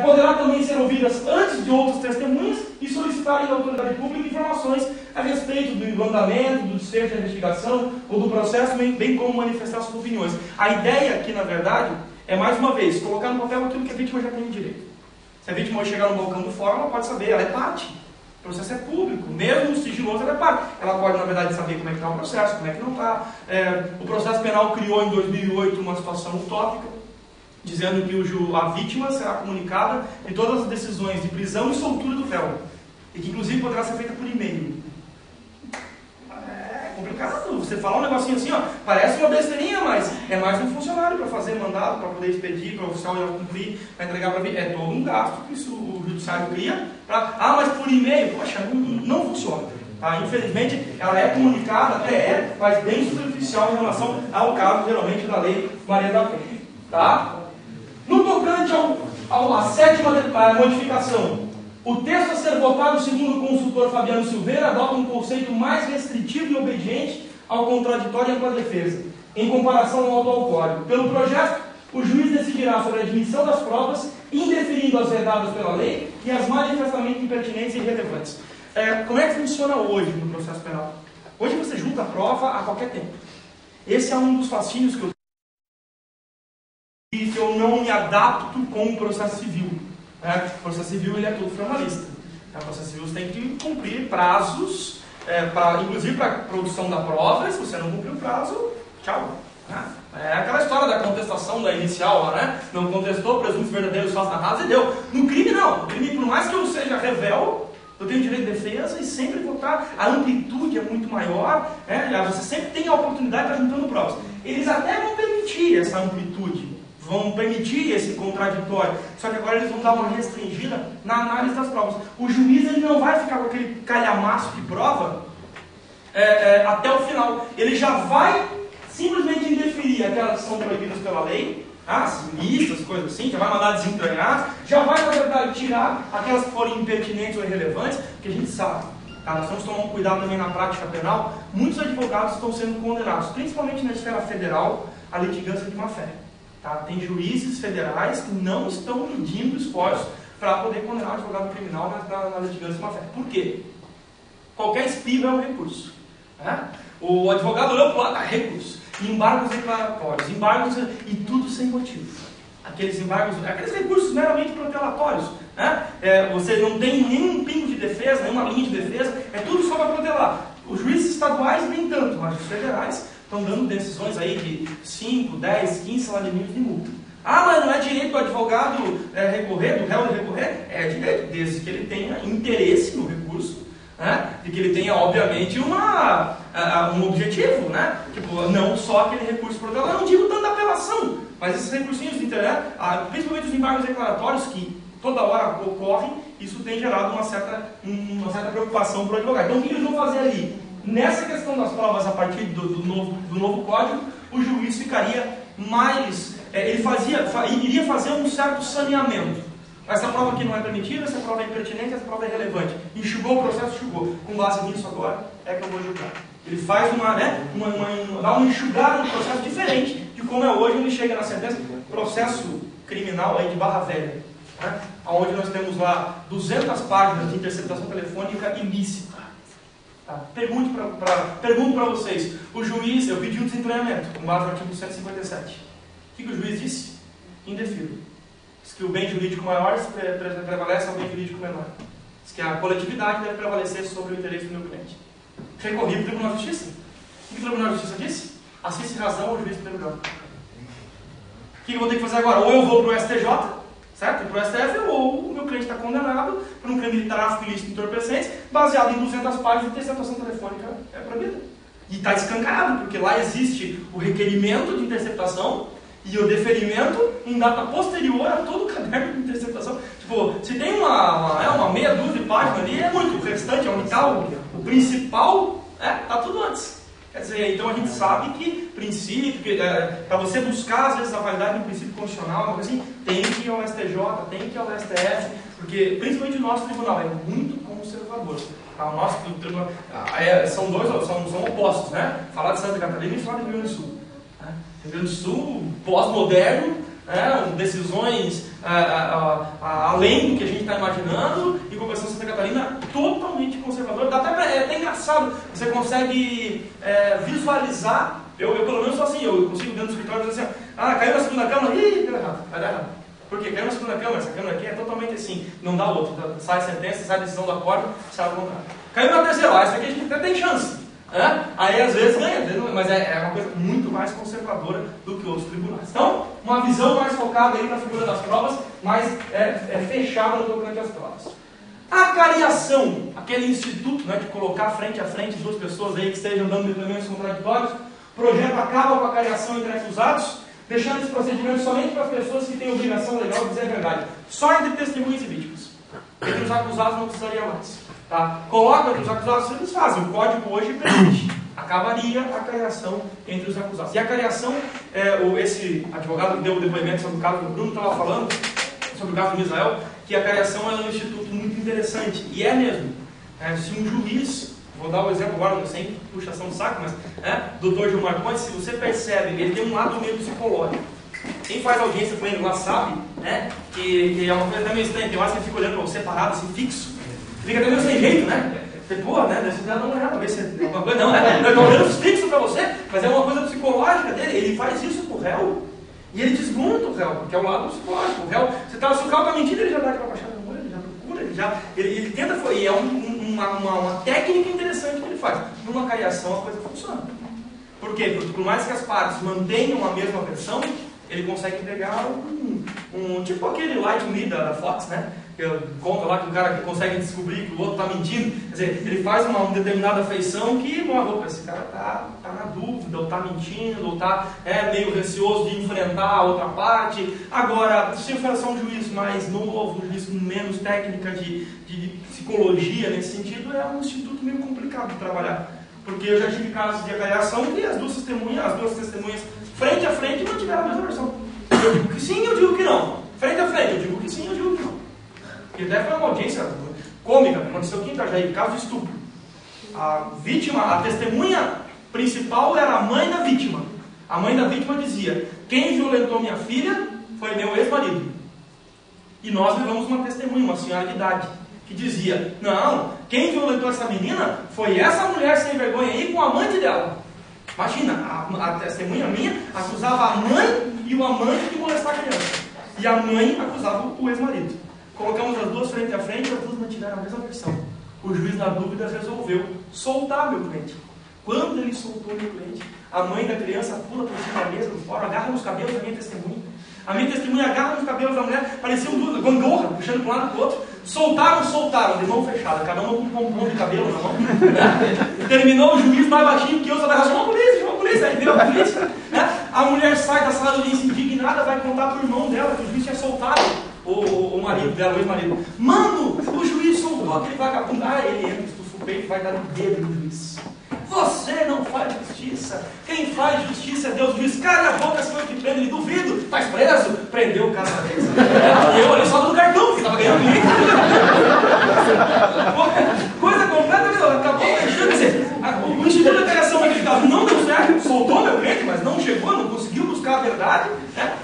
poderá também ser ouvidas antes de outras testemunhas e solicitarem da autoridade pública informações a respeito do andamento, do desfecho da investigação ou do processo, bem como manifestar suas opiniões. A ideia aqui, na verdade, é mais uma vez, colocar no papel aquilo que a vítima já tem direito. Se a vítima hoje chegar no balcão do fórum, ela pode saber, ela é parte. O processo é público, mesmo sigiloso, ela é parte. Ela pode, na verdade, saber como é que está o processo, como é que não está. O processo penal criou em 2008 uma situação utópica, dizendo que a vítima será comunicada de todas as decisões de prisão e soltura do réu, e que inclusive poderá ser feita por e-mail. É complicado, você falar um negocinho assim, ó, parece uma besteirinha, mas é mais um funcionário para fazer mandado, para poder expedir, para o oficial ir cumprir, para entregar para a vítima. É todo um gasto que isso, o judiciário cria, mas por e-mail, poxa, não funciona. Tá? Infelizmente, ela é comunicada, até mas bem superficial em relação ao caso, geralmente, da Lei Maria da Penha. Tá? No tocante à sétima modificação, o texto a ser votado, segundo o consultor Fabiano Silveira, adota um conceito mais restritivo e obediente ao contraditório e à defesa, em comparação ao atual Código. Pelo projeto, o juiz decidirá sobre a admissão das provas, indeferindo as vedadas pela lei e as manifestamente impertinentes e irrelevantes. Como é que funciona hoje no processo penal? Hoje você junta a prova a qualquer tempo. Esse é um dos fascínios que eu não me adapto com o processo civil. O processo civil ele é todo formalista. O processo civil você tem que cumprir prazos, inclusive para a produção da prova. Se você não cumprir o prazo, tchau. É aquela história da contestação da inicial, né? Não contestou, presuntos verdadeiros, falsos narrados e deu. No crime não. No crime, por mais que eu seja revel, eu tenho direito de defesa e sempre votar. A amplitude é muito maior, você sempre tem a oportunidade de estar juntando provas. Eles até vão permitir essa amplitude, vão permitir esse contraditório, só que agora eles vão dar uma restringida na análise das provas. O juiz ele não vai ficar com aquele calhamaço de prova até o final. Ele já vai simplesmente indeferir aquelas que são proibidas pela lei, as listas, coisas assim, já vai mandar desentranhar, já vai, na verdade, tirar aquelas que forem impertinentes ou irrelevantes, porque a gente sabe, nós temos que tomar um cuidado também na prática penal. Muitos advogados estão sendo condenados, principalmente na esfera federal, à litigância de má-fé. Tem juízes federais que não estão medindo esforços para poder condenar o advogado criminal na litigância de má-fé. Por quê? Qualquer espirro é um recurso. O advogado olhou para o lado, recurso. Embargos declaratórios, embargos e tudo sem motivo. Aqueles recursos meramente protelatórios. Você não tem nenhum pingo de defesa, nenhuma linha de defesa, é tudo só para protelar. Os juízes estaduais nem tanto, mas os federais estão dando decisões aí de 5, 10, 15 salários mínimos de multa. Mas não é direito do advogado recorrer, do réu recorrer? É direito, desde que ele tenha interesse no recurso, e que ele tenha, obviamente, um objetivo, não só aquele recurso protelar. Eu não digo tanta apelação, mas esses recursinhos de internet, principalmente os embargos declaratórios que toda hora ocorrem, isso tem gerado uma certa preocupação para o advogado. Então, o que eles vão fazer ali? Nessa questão das provas a partir do novo código, o juiz ficaria mais... iria fazer um certo saneamento. Essa prova aqui não é permitida, essa prova é impertinente, essa prova é relevante. Enxugou o processo, enxugou. Com base nisso agora, é que eu vou julgar. Ele faz dá uma enxugada no processo diferente de como é hoje, ele chega na sentença. Processo criminal aí de Barra Velha, onde nós temos lá 200 páginas de interceptação telefônica ilícita. Pergunto para vocês, o juiz, eu pedi um desentranhamento, com base no artigo 157. O que o juiz disse? Indefiro. Diz que o bem jurídico maior prevalece ao bem jurídico menor. Diz que a coletividade deve prevalecer sobre o interesse do meu cliente. Recorri para o Tribunal de Justiça. O que o Tribunal de Justiça disse? Assiste razão ao juiz do primeiro grau. O que eu vou ter que fazer agora? Ou eu vou para o STJ, certo? Para o STF, ou o meu cliente está condenado por um crime de tráfico ilícito de entorpecentes, baseado em 200 páginas de interceptação telefônica proibida. E está escancarado, porque lá existe o requerimento de interceptação e o deferimento em data posterior a todo o caderno de interceptação. Se tem uma meia dúzia de páginas ali, é muito. O restante é o principal, está tudo antes. Quer dizer, então a gente sabe que princípio, para você buscar às vezes a validade do princípio constitucional, assim, tem que ir ao STJ, tem que ir ao STF, porque principalmente o nosso tribunal é muito conservador. O nosso tribunal são opostos, Falar de Santa Catarina e falar do Rio Grande do Sul. Rio Grande do Sul, pós-moderno, decisões além do que a gente está imaginando, e Convenção Santa Catarina totalmente conservadora. É até engraçado, você consegue visualizar, eu pelo menos sou assim, eu consigo dentro do escritório dizer assim, caiu na segunda câmara, deu errado, vai dar errado. Por quê? Caiu na segunda câmara, essa câmara aqui é totalmente assim, não dá outro, sai sentença, sai decisão do acordo, sai ao contrário. Caiu na terceira, essa aqui a gente até tem chance. Aí às vezes ganha, mas é uma coisa muito mais conservadora do que outros tribunais. Então, uma visão mais focada aí na figura das provas, mais fechada no tocante às provas. A cariação, aquele instituto de colocar frente a frente duas pessoas aí que estejam dando depoimentos contraditórios, o projeto acaba com a cariação entre acusados, deixando esse procedimento somente para as pessoas que têm obrigação legal de dizer a verdade. Só entre testemunhas e vítimas. Entre os acusados não precisaria mais. Tá? Coloca entre os acusados, eles fazem. O código hoje permite. Acabaria a cariação entre os acusados. E a cariação, esse advogado que deu o depoimento sobre o caso do Bruno estava falando, sobre o caso do Misael, que a cariação é um instituto muito interessante. E é mesmo. Se um juiz, vou dar o exemplo agora, sem puxação de saco, mas doutor Gilmar Ponte, se você percebe, ele tem um lado meio psicológico. Quem faz audiência com ele lá sabe, que é uma coisa até meio estranha, tem horas que ele fica olhando para você parado, assim, fixo. Fica até meio sem jeito, né? Você, deve dar uma olhada, ver se é alguma coisa. Não, eu estou olhando fixo para você, mas é uma coisa psicológica dele. Ele faz isso com o réu e ele desmonta o réu, porque é o lado psicológico. O réu, se o carro está mentindo, ele já dá aquela baixada no olho, ele já procura, ele tenta. E é uma técnica interessante que ele faz. Numa cariação a coisa funciona. Por quê? Porque por mais que as partes mantenham a mesma versão, ele consegue entregar tipo aquele Light Me da Fox, né? Conta lá que o cara que consegue descobrir que o outro está mentindo. Quer dizer, ele faz uma determinada feição que, esse cara está na dúvida, ou está mentindo, ou está meio receoso de enfrentar a outra parte. Agora, se for só um juiz mais novo, um juiz com menos técnica de psicologia nesse sentido, é um instituto meio complicado de trabalhar. Porque eu já tive casos de avaliação que as duas testemunhas frente a frente não tiveram a mesma versão. Eu digo que sim, eu digo que não. Frente a frente, eu digo que sim, eu digo que não. E até foi uma audiência cômica, aconteceu aqui em Itajaí, caso de estupro. A testemunha principal era a mãe da vítima. A mãe da vítima dizia: quem violentou minha filha foi meu ex-marido. E nós levamos uma testemunha, uma senhora de idade, que dizia: não, quem violentou essa menina foi essa mulher sem vergonha aí com o amante dela. Imagina, a testemunha minha acusava a mãe e o amante de molestar a criança. E a mãe acusava o ex-marido. Colocamos as duas frente a frente e as duas mantiveram a mesma versão. O juiz, na dúvida, resolveu soltar meu cliente. Quando ele soltou meu cliente, a mãe da criança pula por cima da mesa, fora, agarra nos cabelos da minha testemunha. A minha testemunha agarra nos cabelos da mulher, parecia um gangorra, puxando para um lado para o outro. Soltaram, de mão fechada, cada uma com um pompom de cabelo na mão. Terminou o juiz mais baixinho que eu, só vai chama a polícia, aí veio a polícia. A mulher sai da sala de audiência indignada, vai contar para o irmão dela que o juiz tinha soltado o marido dela, o ex-marido. Mano, o juiz soltou aquele vagabundo. Ele entra, estufa o peito e vai dar um dedo no juiz. Você não faz justiça. Quem faz justiça é Deus. O juiz, cala a boca, senhor, que prende. Ele duvido. Estás preso? Prendeu o cara da vez. E eu olhei só do cartão, que estava ganhando muito. Coisa completamente. Acabou fechando. Quer dizer, o Instituto da Cariação naquele caso não deu certo. Soltou meu cliente, mas não chegou, não conseguiu buscar a verdade.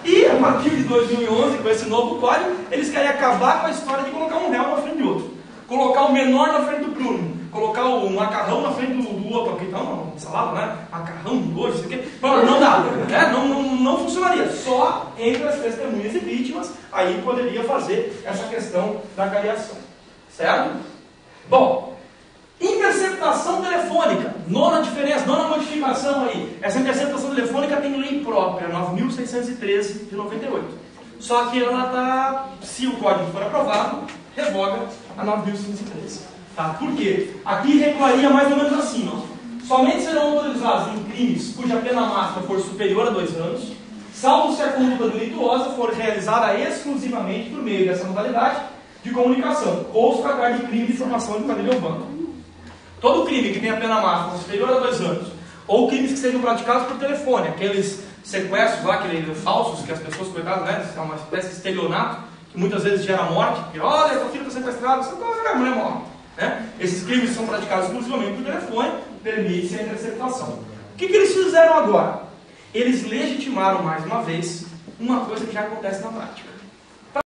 E a partir de 2011, com esse novo código, eles querem acabar com a história de colocar um réu na frente do outro. Colocar o menor na frente do Bruno. Colocar o macarrão na frente do outro. Porque então, salada, né? Macarrão, doce, isso aqui. Não dá. Não funcionaria. Só entre as testemunhas e vítimas, aí poderia fazer essa questão da cariação. Certo? Bom, interceptação telefônica. Nona diferença, nona modificação aí. Essa interceptação telefônica tem lei própria, 9.613 de 98. Só que ela está, se o código for aprovado, revoga a 9.613. Tá? Por quê? Aqui regularia mais ou menos assim, ó. Somente serão autorizados em crimes cuja pena máxima for superior a 2 anos, salvo se a conduta delituosa for realizada exclusivamente por meio dessa modalidade de comunicação, ou se tratar de crime de formação de quadrilha ou banco. Todo crime que tenha pena máxima superior a 2 anos, ou crimes que sejam praticados por telefone, aqueles sequestros lá, aqueles falsos que as pessoas, coitadas, né, é uma espécie de estelionato, que muitas vezes gera morte, porque, olha, tua filha está sequestrada, a mulher morre. Esses crimes são praticados exclusivamente por telefone, permite-se a interceptação. O que eles fizeram agora? Eles legitimaram mais uma vez uma coisa que já acontece na prática.